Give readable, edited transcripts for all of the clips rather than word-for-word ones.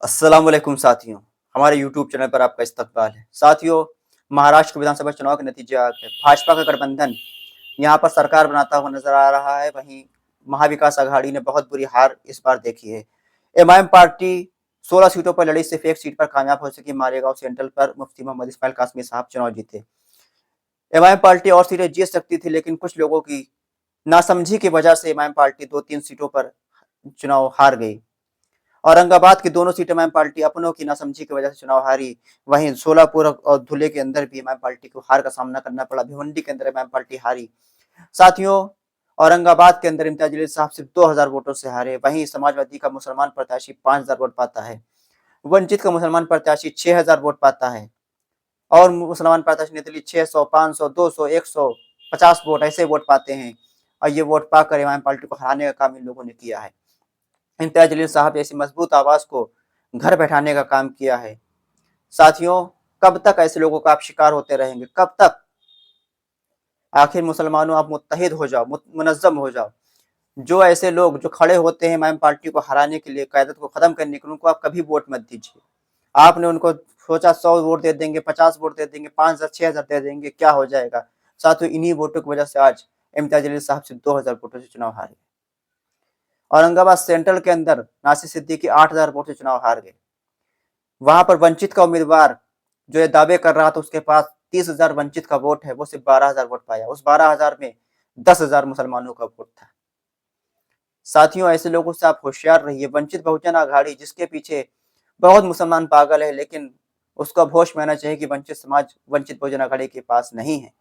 अस्सलाम वालेकुम साथियों, हमारे यूट्यूब चैनल पर आपका इस्तकबाल है। साथियों, महाराष्ट्र विधानसभा चुनाव के नतीजे आ गए। भाजपा का गठबंधन यहाँ पर सरकार बनाता हुआ नजर आ रहा है। वहीं महाविकास आघाड़ी ने बहुत बुरी हार इस बार देखी है। एमआईएम पार्टी 16 सीटों पर लड़ी, सिर्फ एक सीट पर कामयाब हो सकी। मालेगांव सेंट्रल पर मुफ्ती मोहम्मद इस्माइल कासमी साहब चुनाव जीते। एमआईएम पार्टी और सीटें जीत सकती थी, लेकिन कुछ लोगों की नासमझी की वजह से एमआईएम पार्टी 2-3 सीटों पर चुनाव हार गई। औरंगाबाद की दोनों सीटें एमआईएम पार्टी अपनों की नासमझी की वजह से चुनाव हारी। वहीं सोलापुर और धुले के अंदर भी एमआईएम पार्टी को हार का सामना करना पड़ा। भिवंडी के अंदर एमआईएम पार्टी हारी। साथियों, औरंगाबाद के अंदर इम्तियाज जलील साहब सिर्फ 2000 वोटों से हारे। वहीं समाजवादी का मुसलमान प्रत्याशी 5000 वोट पाता है। वंचित का मुसलमान प्रत्याशी 6000 वोट पाता है। और मुसलमान प्रत्याशी निर्दलीय 600, 500, 200, 150 वोट ऐसे वोट पाते हैं। और ये वोट पाकर एमआईएम पार्टी को हराने का काम इन लोगों ने किया है। इम्तियाज जलील साहब ऐसी मजबूत आवाज को घर बैठाने का काम किया है। साथियों, कब तक ऐसे लोगों का आप शिकार होते रहेंगे? कब तक? आखिर मुसलमानों, आप मुत्तहिद हो जाओ, मुनज्जम हो जाओ। जो ऐसे लोग जो खड़े होते हैं एमआईएम पार्टी को हराने के लिए, क़यादत को खत्म करने के लिए, उनको आप कभी वोट मत दीजिए। आपने उनको सोचा 100 वोट दे देंगे, 50 वोट दे देंगे, 5000, 6000 दे देंगे, क्या हो जाएगा? साथियों, इन्हीं वोटों की वजह से आज इम्तियाज जलील साहब सिर्फ 2000 वोटों से चुनाव हारे। औरंगाबाद सेंट्रल के अंदर नासिर सिद्दीकी 8000 वोट से चुनाव हार गए। वहां पर वंचित का उम्मीदवार जो ये दावे कर रहा था उसके पास 30,000 वंचित का वोट है, वो सिर्फ 12,000 वोट पाया। उस 12,000 में 10,000 मुसलमानों का वोट था। साथियों, ऐसे लोगों से आप होशियार रहिए। वंचित बहुजन आघाड़ी जिसके पीछे बहुत मुसलमान पागल है, लेकिन उसको अब होश में आना चाहिए कि वंचित समाज वंचित बहुजन आघाड़ी के पास नहीं है।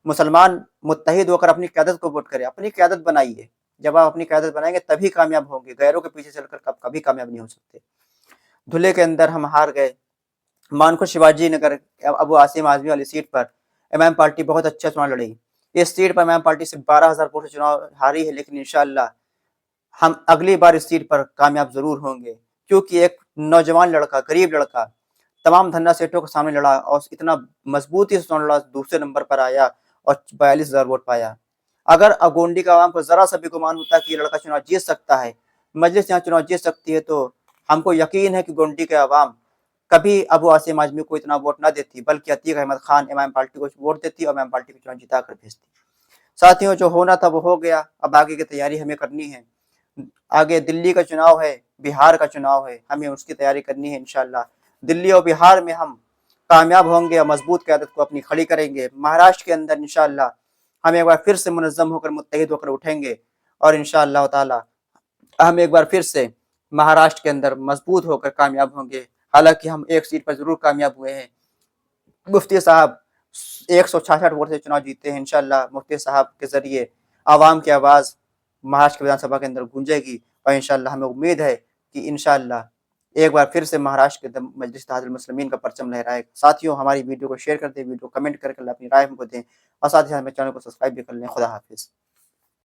मुसलमान मुत्तहिद होकर अपनी क़यादत को वोट करें, अपनी क़यादत बनाइए। जब आप अपनी क़यादत बनाएंगे तभी कामयाब होंगे। गैरों के पीछे चलकर कभी कामयाब नहीं हो सकते। धुले के अंदर हम हार गए। मानखुद शिवाजी नगर अबू आसिम आजमी वाली सीट पर एमआईएम पार्टी बहुत अच्छा चुनाव लड़ी। इस सीट पर एमआईएम पार्टी सिर्फ 12,000 वोट से चुनाव हारी है, लेकिन इंशाअल्लाह हम अगली बार इस सीट पर कामयाब जरूर होंगे। क्योंकि एक नौजवान लड़का, गरीब लड़का, तमाम धन्ना सेठों के सामने लड़ा और इतना मजबूती से चुनाव लड़ा, दूसरे नंबर पर आया और 42,000 वोट पाया। अगर अगोंडी का आवाम को जरा सा भी गुमान होता कि ये लड़का चुनाव जीत सकता है, मजलिस यहाँ चुनाव जीत सकती है, तो हमको यकीन है कि गोंडी के आवाम कभी अबू आसिम आजमी को इतना वोट ना देती, बल्कि अतीक अहमद खान एमआईएम पार्टी को वोट देती और एमआईएम पार्टी को चुनाव जिता कर भेजती। साथियों, जो होना था वो हो गया। अब आगे की तैयारी हमें करनी है। आगे दिल्ली का चुनाव है, बिहार का चुनाव है, हमें उसकी तैयारी करनी है। इंशाल्लाह दिल्ली और बिहार में हम कामयाब होंगे और मजबूत क़यादत को अपनी खड़ी करेंगे। महाराष्ट्र के अंदर इंशाल्लाह हम एक बार फिर से मुनज़्ज़म होकर, मुत्तहिद होकर उठेंगे और इंशाअल्लाह ताला हम एक बार फिर से महाराष्ट्र के अंदर मजबूत होकर कामयाब होंगे। हालांकि हम एक सीट पर जरूर कामयाब हुए हैं। मुफ्ती साहब 166 वोट से चुनाव जीते हैं। इंशाअल्लाह मुफ्ती साहब के जरिए आवाम की आवाज़ महाराष्ट्र विधानसभा के अंदर गूंजेगी और इंशाअल्लाह हमें उम्मीद है कि इंशाअल्लाह एक बार फिर से महाराष्ट्र के मजलिस इत्तेहादुल मुस्लिमीन का परचम लहराएगा। साथियों, हमारी वीडियो को शेयर कर दें, वीडियो कमेंट करके अपनी राय हमको दें और साथ ही हमें चैनल को सब्सक्राइब भी कर लें। खुदा हाफिज़।